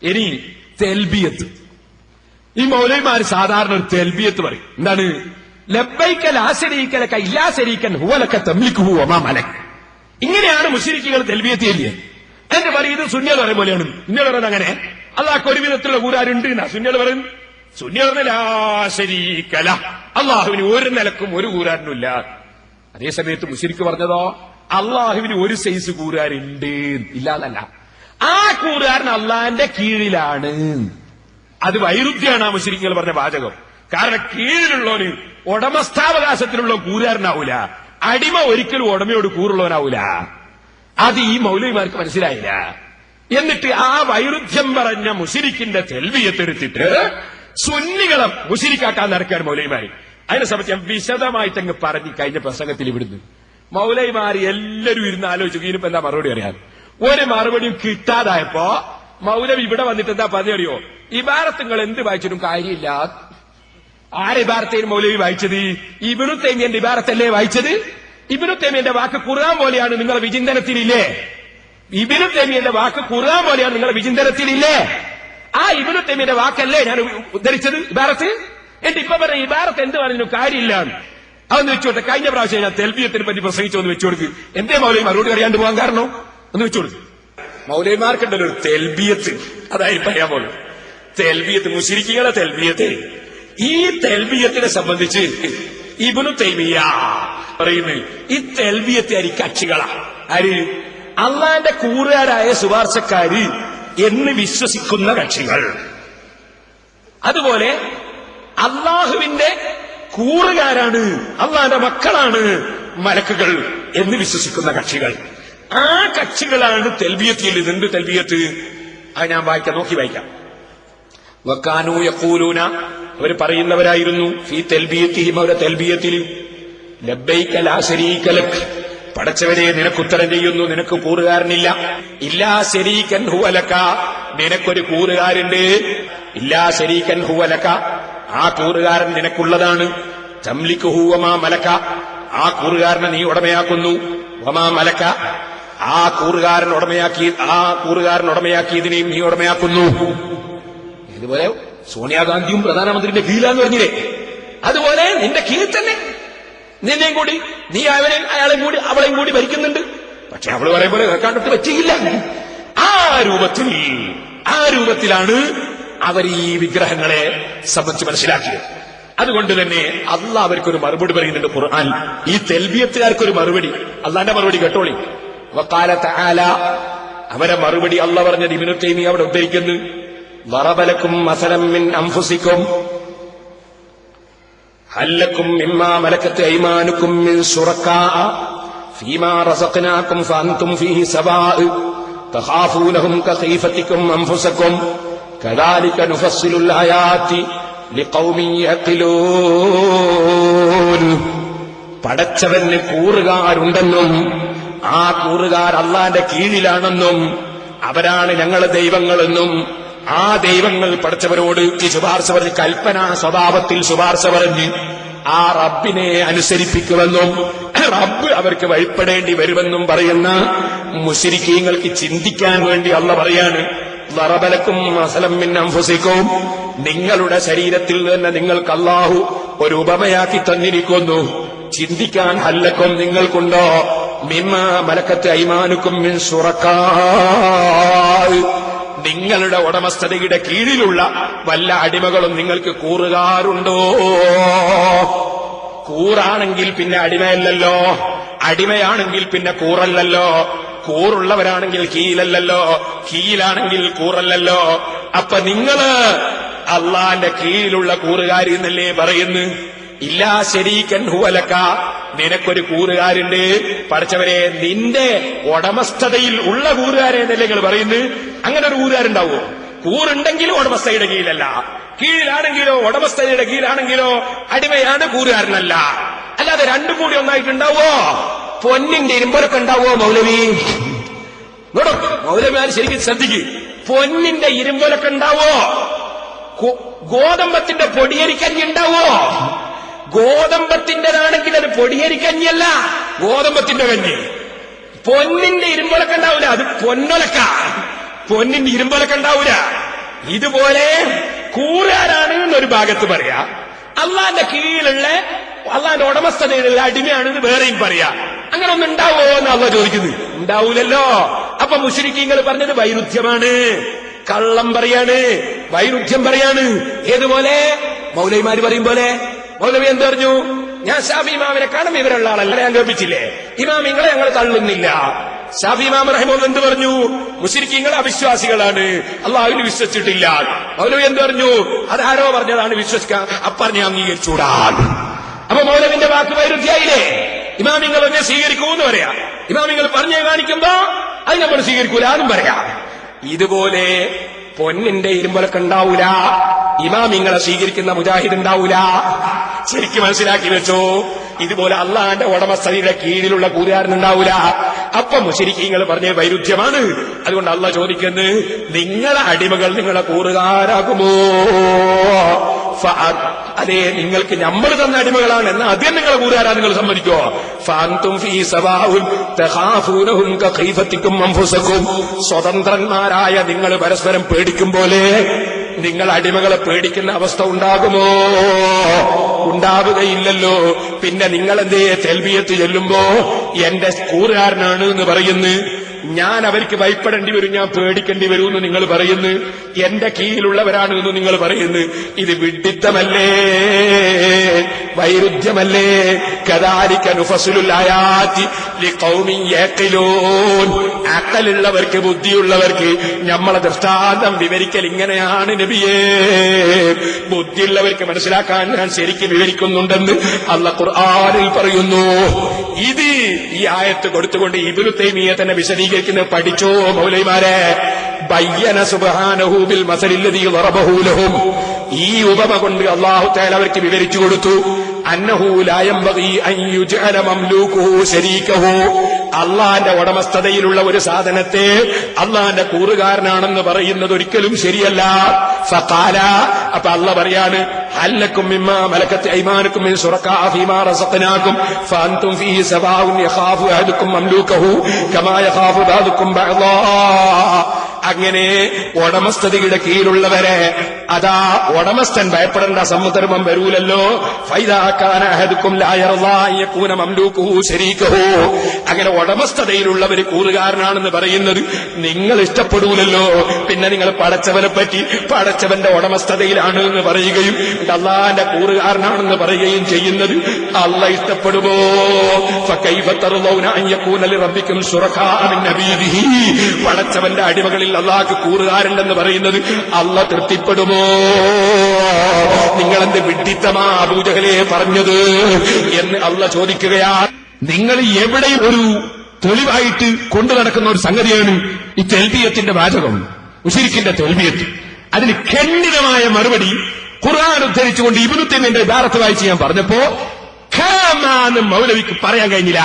ഇനി തെൽബിയത്ത്. ഈ മൗലവിമാര് സാധാരണ ഒരു തെൽബിയത്ത് പറയും. എന്താണ്? ലബ്ബൈക ലാ ശരീക ലക ഇല്ലാ ശരീകൻ ഹുവ ലക തംലികുഹു വമാ മലക്. ഇങ്ങനെയാണ് മുശ്രിക്കുകൾ തെൽബിയത്ത് എഴുതിയത്. എന്റെ പറയും ഇത് സുന്നികൾ പറയും പോലെയാണ്. സുന്നികൾ പറയുന്നത് അങ്ങനെ അള്ളാഹ്ക്ക് ഒരു വിധത്തിലുള്ള കൂരാരുണ്ട് എന്നാ സുന്നികൾ പറയും. സുന്നികൾ പറഞ്ഞ ലാ ശരീക ലഹ്, അള്ളാഹുവിന് ഒരു നിലക്കും ഒരു കൂരാരനുമില്ല. അതേസമയത്ത് മുശ്രിക്ക് പറഞ്ഞതോ അള്ളാഹുവിന് ഒരു സൈസ് കൂരാരുണ്ട്, ഇല്ലാന്നല്ല. ആ കൂരാരൻ അള്ളാഹിന്റെ കീഴിലാണ്. അത് വൈരുദ്ധ്യമാണ് ആ മുശ്രിക്കുകൾ പറഞ്ഞ വാചകം. കാരണം കീഴിലുള്ളവന് ഉടമസ്ഥാവകാശത്തിലുള്ള കൂരാരനാവൂല, അടിമ ഒരിക്കലും ഉടമയോട് കൂറുള്ളവനാവൂല. അത് ഈ മൗലവിമാർക്ക് മനസ്സിലായില്ല. എന്നിട്ട് ആ വൈരുദ്ധ്യം പറഞ്ഞ മുശ്രിക്കിന്റെ തെൽബിയത്തെടുത്തിട്ട് സുന്നികളെ മുശ്രിക്കാക്കാൻ നടക്കുകയാണ് മൗലവിമാര്. അതിനെ സംബന്ധിച്ച് ഞാൻ വിശദമായിട്ട് അങ്ങ് പറഞ്ഞു കഴിഞ്ഞ പ്രസംഗത്തിൽ. ഇവിടുന്ന് മൗലവിമാര് എല്ലാവരും ഇരുന്ന് ആലോചിച്ചു ഇതിനിപ്പോ എന്താ മറുപടി അറിയാൻ. ഒരു മറുപടിയും കിട്ടാതായപ്പോ മൗലവി ഇവിടെ വന്നിട്ട് എന്താ പതിയറിയോ? ഇബാറത്തുകൾ എന്ത് വായിച്ചിട്ടും കാര്യമില്ല. ആരെ ഇബാറത്തേനും മൗലവി വായിച്ചത്? ഇബ്നു തൈമിയ്യന്റെ ഇബാറത്തല്ലേ വായിച്ചത്? ഇബ്നു തൈമിയ്യന്റെ വാക്ക് ഖുർആൻ പോലെയാണ് നിങ്ങളുടെ വിചിന്തനത്തിലില്ലേ? ഇബ്നു തൈമിയ്യന്റെ വാക്ക് ഖുർആൻ പോലെയാണ് നിങ്ങളുടെ വിചിന്തനത്തിലില്ലേ? ആ ഇബ്നു തൈമിയ്യന്റെ വാക്കല്ലേ ഞാൻ ഉദ്ധരിച്ചത് ഇബാറത്ത്? എന്നിട്ട് ഇപ്പൊ പറഞ്ഞ ഇബാറത്ത് എന്ത് പറഞ്ഞു കാര്യമില്ല. അതൊന്ന് വെച്ചോട്ടെ. കഴിഞ്ഞ പ്രാവശ്യം ഞാൻ തെൽബിയത്തിനെ പറ്റി പ്രസംഗിച്ചോന്ന് വെച്ചുകൊടുക്ക്. എന്തേ മൗലവി മറുപടി അറിയാണ്ട് പോകാൻ കാരണം ഒന്ന് വെച്ചുകൊടുക്ക്. മൗലവിമാർക്കുണ്ടല്ലോ ഒരു തെൽബിയത്ത്, അതായത് പറയാൻ പോലും തെൽബിയത്ത്, മുശ്രിക്കുകളെ തെൽബിയത്ത്. ഈ തെൽബിയത്തിനെ സംബന്ധിച്ച് ഇബ്നു തൈമിയ്യ പറയുന്നത് ഈ തെൽബിയത്തെ അരി കക്ഷികളാ. ആര്? അള്ളാന്റെ കൂറുകാരായ ശുപാർശക്കാര് എന്ന് വിശ്വസിക്കുന്ന കക്ഷികൾ. അതുപോലെ അള്ളാഹുവിന്റെ കൂറുകാരാണ്, അള്ളാന്റെ മക്കളാണ് മലക്കുകൾ എന്ന് വിശ്വസിക്കുന്ന കക്ഷികൾ. ആ കക്ഷികളാണ് തെൽബിയത്തിൽ. ഇതുണ്ട് തെൽബിയത്ത്. അത് ഞാൻ വായിക്കാം, നോക്കി വായിക്കാം. വക്കാനൂ യഖൂലൂന, അവർ പറയുന്നവരായിരുന്നു, ഫീ തെൽബിയത്തിഹിം, അവരുടെ തെൽബിയത്തിൽ, ലബ്ബൈക ലാ ശരീക ലക്, പടച്ചവനെ നിനക്കുത്തരം ചെയ്യുന്നു, നിനക്ക് കൂറുകാരനില്ല. ഇല്ലാ ശരീകൻ ഹുവ ലക, നിനക്കൊരു കൂറുകാരുണ്ട്. ഇല്ലാ ശരീകൻ ഹുവ ലക, ആ കൂറുകാരൻ നിനക്കുള്ളതാണ്. തംലികുഹു വമാ മലക, ആ കൂറുകാരനെ നീ ഉടമയാക്കുന്നു. വമാ മലക, ആ കൂറുകാരൻ ഉടമയാക്കിയതിനെയും നീ ഉടമയാക്കുന്നു. ഇതുപോലെ സോണിയാഗാന്ധിയും പ്രധാനമന്ത്രിയുടെ കീഴിലാന്ന് പറഞ്ഞില്ലേ? അതുപോലെ നിന്റെ കീഴിൽ തന്നെ നിന്നെയും കൂടി നീ അയാളെയും കൂടി അവളെയും കൂടി ഭരിക്കുന്നുണ്ട്. പക്ഷെ അവള് പറയുമ്പോൾ കണ്ടിട്ട് പറ്റിയില്ല. ആ രൂപത്തിലാണ് അവർ ഈ വിഗ്രഹങ്ങളെ സംബന്ധിച്ച് മനസ്സിലാക്കിയത്. അതുകൊണ്ട് തന്നെ അള്ളാഹ് അവർക്കൊരു മറുപടി പറയുന്നുണ്ട് ഖുർആൻ. ഈ തെൽബിയത്തുകാർക്കൊരു മറുപടി, അള്ളാന്റെ മറുപടി കേട്ടോളി. വഖാല തആല, അവരെ മറുപടി അള്ളാഹ് പറഞ്ഞത് ഇബ്നു തൈമിയ്യ അവിടെ ഉദ്ധരിക്കുന്നു. ضرب لكم مثلا من أنفسكم هل لكم مما ملكت أيمانكم من شركاء فيما رزقناكم فأنتم فيه سواء تخافونهم كخيفتكم أنفسكم كذلك نفصل الآيات لقوم يعقلون. പടച്ചവന് കൂറുകാരുണ്ടെന്നും ആ കൂറുകാർ അള്ളാന്റെ കീഴിലാണെന്നും അവരാണ് ഞങ്ങളുടെ ദൈവങ്ങളെന്നും ആ ദൈവങ്ങൾ പടച്ചവരോട് ഈ ശുപാർശ പറഞ്ഞ് കൽപ്പനാ സ്വഭാവത്തിൽ ശുപാർശ പറഞ്ഞ് ആ റബ്ബിനെ അനുസരിപ്പിക്കുമെന്നും റബ്ബ് അവർക്ക് വഴിപ്പെടേണ്ടി വരുമെന്നും പറയുന്ന മുശ്രിക്കീങ്ങൾക്ക് ചിന്തിക്കാൻ വേണ്ടി അള്ളാഹ് പറയാണ്. ളറബലക്കും മസലം മിൻ അൻഫുസിക്കും, നിങ്ങളുടെ ശരീരത്തിൽ തന്നെ നിങ്ങൾക്ക് അള്ളാഹു ഒരു ഉപമയാക്കി തന്നിരിക്കുന്നു. ചിന്തിക്കാൻ ഹല്ലക്കും നിങ്ങൾക്കുണ്ടോ മിമ്മാ മലക്കത്ത് ഐമാനുക്കും മിൻ ശുറക്കാ, നിങ്ങളുടെ ഉടമസ്ഥതയുടെ കീഴിലുള്ള വല്ല അടിമകളും നിങ്ങൾക്ക് കൂറുകാരുണ്ടോ? കൂറാണെങ്കിൽ പിന്നെ അടിമയല്ലല്ലോ, അടിമയാണെങ്കിൽ പിന്നെ കൂറല്ലല്ലോ, കൂറുള്ളവരാണെങ്കിൽ കീഴല്ലല്ലോ, കീഴിലാണെങ്കിൽ കൂറല്ലല്ലോ. അപ്പൊ നിങ്ങള് അള്ളാന്റെ കീഴിലുള്ള കൂറുകാരി എന്നല്ലേ പറയുന്നു? ഇല്ലാ ശരീകൻ ഹുവ ലക, നിനക്കൊരു കൂറുകാരുണ്ട്. പഠിച്ചവരെ നിന്റെ ഉടമസ്ഥതയിൽ ഉള്ള കൂറുകാരെ എന്നല്ലേ നിങ്ങൾ പറയുന്നു? അങ്ങനെ ഒരു കൂറുകാരുണ്ടാവോ? കൂറുണ്ടെങ്കിലും ഉടമസ്ഥയുടെ കീഴിലല്ല, കീഴിലാണെങ്കിലോ ഉടമസ്ഥയുടെ കീഴിലാണെങ്കിലോ അടിമയാണ്, കൂറുകാരനല്ല. അല്ലാതെ രണ്ടും കൂടി ഒന്നായിട്ടുണ്ടാവോ? പൊന്നിന്റെ ഇരുമ്പൊലൊക്കെ ഉണ്ടാവോ മൗലവി? മൗലവിമാർ ശരിക്കും ശ്രദ്ധിക്ക്. പൊന്നിന്റെ ഇരുമ്പൊലൊക്കെ ഉണ്ടാവോ? ഗോതമ്പത്തിന്റെ പൊടിയരിക്കഞ്ഞി ഉണ്ടാവോ? ഗോതമ്പത്തിന്റേതാണെങ്കിൽ അത് പൊടിയരിക്കഞ്ഞിയല്ല, ഗോതമ്പത്തിന്റെ കഞ്ഞി. പൊന്നിന്റെ ഇരുമ്പൊലക്ക ഉണ്ടാവൂല, അത് പൊന്നൊലക്ക. പൊന്നിന്റെ ഇരുമ്പൊലക്ക ഉണ്ടാവൂല. ഇതുപോലെ കൂറുകാരാണ് എന്നൊരു ഭാഗത്ത് പറയാ, അള്ളാന്റെ കീഴിലുള്ള അള്ളാന്റെ ഉടമസ്ഥതയിലുള്ള അടിമയാണെന്ന് വേറെയും പറയാ. അങ്ങനെ ഒന്നും ഉണ്ടാവോ എന്ന് അള്ളാഹ് ചോദിക്കുന്നത്? ഉണ്ടാവൂലല്ലോ. അപ്പൊ മുശ്രിക്കീങ്ങൾ പറഞ്ഞത് വൈരുദ്ധ്യമാണ്, കള്ളം പറയാണ്, വൈരുദ്ധ്യം പറയാണ്. ഏതുപോലെ? മൗലവിമാര് പറയും പോലെ. മൗലവി എന്ത് പറഞ്ഞു? ഞാൻ ശാഫി ഇമാമിനെക്കാളും ഇവരുള്ള ആളല്ല, ഞാൻ കേൾപ്പിച്ചില്ലേ? ഇമാമിങ്ങളെ ഞങ്ങൾ തള്ളുന്നില്ല. ശാഫി ഇമാം റഹിമഹുല്ലാഹ് എന്ത് പറഞ്ഞു? മുശ്രിക്കീങ്ങൾ അവിശ്വാസികളാണ്, അള്ളാഹുവിൽ വിശ്വസിച്ചിട്ടില്ല. മൗലവി എന്ത് പറഞ്ഞു? അതാരോ പറഞ്ഞതാണ്, വിശ്വസിക്കാൻ അപ്പറഞ്ഞ് അംഗീകരിച്ചൂടാ. അപ്പൊ മൗലവിന്റെ വാക്ക് വൈരുദ്ധ്യായില്ലേ? ഇമാമിങ്ങൾ എന്നെ സ്വീകരിക്കൂ എന്ന് പറയാ, ഇമാമിങ്ങൾ പറഞ്ഞേ കാണിക്കുമ്പോ അത് നമ്മൾ സ്വീകരിക്കൂല എന്നും പറയാ. ഇതുപോലെ പൊന്നിന്റെ ഇരുമ്പലൊക്കെ ഉണ്ടാവൂല, ഇമാമിങ്ങളെ സ്വീകരിക്കുന്ന മുജാഹിദ് ഉണ്ടാവൂല. ശരിക്കും മനസ്സിലാക്കി വെച്ചോ. ഇതുപോലെ അള്ളാന്റെ ഉടമസ്ഥതയുടെ കീഴിലുള്ള കൂറുകാരനുണ്ടാവൂല. അപ്പൊ മുശ്രിക്കീങ്ങൾ പറഞ്ഞ വൈരുദ്ധ്യമാണ്. അതുകൊണ്ട് അള്ളാഹ് ചോദിക്കുന്നത്, നിങ്ങളെ അടിമകൾ നിങ്ങളെ കൂറുകാരാകുമോ? അതെ, നിങ്ങൾക്ക് നമ്മൾ തന്ന അടിമകളാണ്, എന്നാ ആദ്യം നിങ്ങളെ കൂറുകാരാ നിങ്ങൾ സമ്മതിക്കോ? സ്വതന്ത്രന്മാരായ നിങ്ങൾ പരസ്പരം പേടിക്കും പോലെ നിങ്ങൾ അടിമകളെ പേടിക്കുന്ന അവസ്ഥ ഉണ്ടാകുമോ? ഉണ്ടാവുകയില്ലല്ലോ. പിന്നെ നിങ്ങളെന്തേ തെൽബിയത്ത് ചൊല്ലുമ്പോ എന്റെ കൂറുകാരനാണ് എന്ന് പറയുന്നു, ഞാൻ അവർക്ക് ഭയപ്പെടേണ്ടി വരും, ഞാൻ പേടിക്കേണ്ടി വരുമെന്ന് നിങ്ങൾ പറയുന്നു, എന്റെ കീഴിലുള്ളവരാണ് എന്ന് നിങ്ങൾ പറയുന്നു. ഇത് വിഡ്ഢിത്തമല്ലേ, വൈരുദ്ധ്യമല്ലേ? കദാലിക നുഫസിലുൽ ആയാതി ലിഖൗമിൻ യഖിലൂൻ. അഖലുള്ളവർക്ക്, ബുദ്ധിയുള്ളവർക്ക് നമ്മളെ ദൃഷ്ടാന്തം വിവരിക്കൽ ഇങ്ങനെയാണ് നബിയേ. ബുദ്ധിയുള്ളവർക്ക് മനസ്സിലാക്കാൻ ഞാൻ ശരിക്കും വിവരിക്കുന്നുണ്ടെന്ന് അല്ലാഹ് ഖുർആനിൽ പറയുന്നു. ഇത് ഈ ആയത്ത് കൊടുത്തുകൊണ്ട് ഇബ്നു തൈമിയ്യ തന്നെ വിശദീകരിക്കുന്നത് പഠിച്ചോ മൗലവിമാരെ. ബയ്യന സുബ്ഹാനഹു ബിൽ മസലിൽ ലദീ ദറബഹു ലഹും. ഈ ഉപമ കൊണ്ട് അല്ലാഹു തആല അവർക്ക് വിവരിച്ചു കൊടുത്തു. അന്നഹു ലാ യംബഗി അൻ യുജ്അല മംലൂകുഹു ശരീകഹു. അള്ളാന്റെ ഉടമസ്ഥതയിലുള്ള ഒരു സാധനത്തെ അള്ളാന്റെ കൂറുകാരനാണെന്ന് പറയുന്നത് ഒരിക്കലും ശരിയല്ല. ഫഖാല, അപ്പൊ അള്ളാഹ് പറയാണ്, ഹല്ലക്കും മിമ്മാ മലക്കത്ത് ഐമാനുക്കും മിൻ ശുറകാ ഫീമാ റസഖനാകും ഫഅൻതും ഫീഹി സവാഉൻ യഖാഫു അഹദുക്കും മംലൂകഹു കമാ യഖാഫു ബഅദുക്കും ബഅദാ. അങ്ങനെ ഉടമസ്ഥതയുടെ കീഴിലുള്ളവരെ അതാ ഉടമസ്ഥൻ ഭയപ്പെടേണ്ട സന്ദർഭം വരൂലല്ലോ. ഫൈദാ കാന അഹദുക്കും ലാ യർളാ യകൂന മംലൂകുഹു ശരീകഹു. അങ്ങനെ ഉടമസ്ഥതയിലുള്ളവർ കൂറുകാരനാണെന്ന് പറയുന്നത് നിങ്ങൾ ഇഷ്ടപ്പെടൂലല്ലോ. പിന്നെ നിങ്ങൾ പടച്ചവനെ പറ്റി പടച്ചവന്റെ ഉടമസ്ഥതയിലാണ് എന്ന് പറയുകയും അള്ളാന്റെ കൂറുകാരനാണെന്ന് പറയുകയും ചെയ്യുന്നത് അള്ളാഹ് ഇഷ്ടപ്പെടുമോ? ഫകൈഫ തർളൗന അൻ യകൂന ലിറബ്ബിക്കും ശുറകാ മിൻ നബീദിഹി. പടച്ചവന്റെ അടിമകളിൽ അള്ളാഹ്ക്ക് കൂറുകാരുണ്ടെന്ന് പറയുന്നത് അള്ളാഹ് തൃപ്തിപ്പെടുമോ? നിങ്ങളെന്ത് വിഡ്ഢിത്തമാ അബൂജഹലേ പറഞ്ഞത് എന്ന് അള്ളാഹ് ചോദിക്കുകയാണ്. നിങ്ങൾ എവിടെ ഒരു തെളിവായിട്ട് കൊണ്ടു നടക്കുന്ന ഒരു സംഗതിയാണ് ഈ തെൽബിയത്തിന്റെ വാചകം, മുശ്രിക്കിന്റെ തെൽബിയത്ത്. അതിന് ഖണ്ഡിതമായ മറുപടി ഖുർആൻ ഉദ്ധരിച്ചുകൊണ്ട് ഇബ്നു തൈമിയ്യയുടെ ഇബാറത്ത് വായിച്ച് ഞാൻ പറഞ്ഞപ്പോ ഖാമാന്ന് മൗലവിക്ക് പറയാൻ കഴിഞ്ഞില്ല.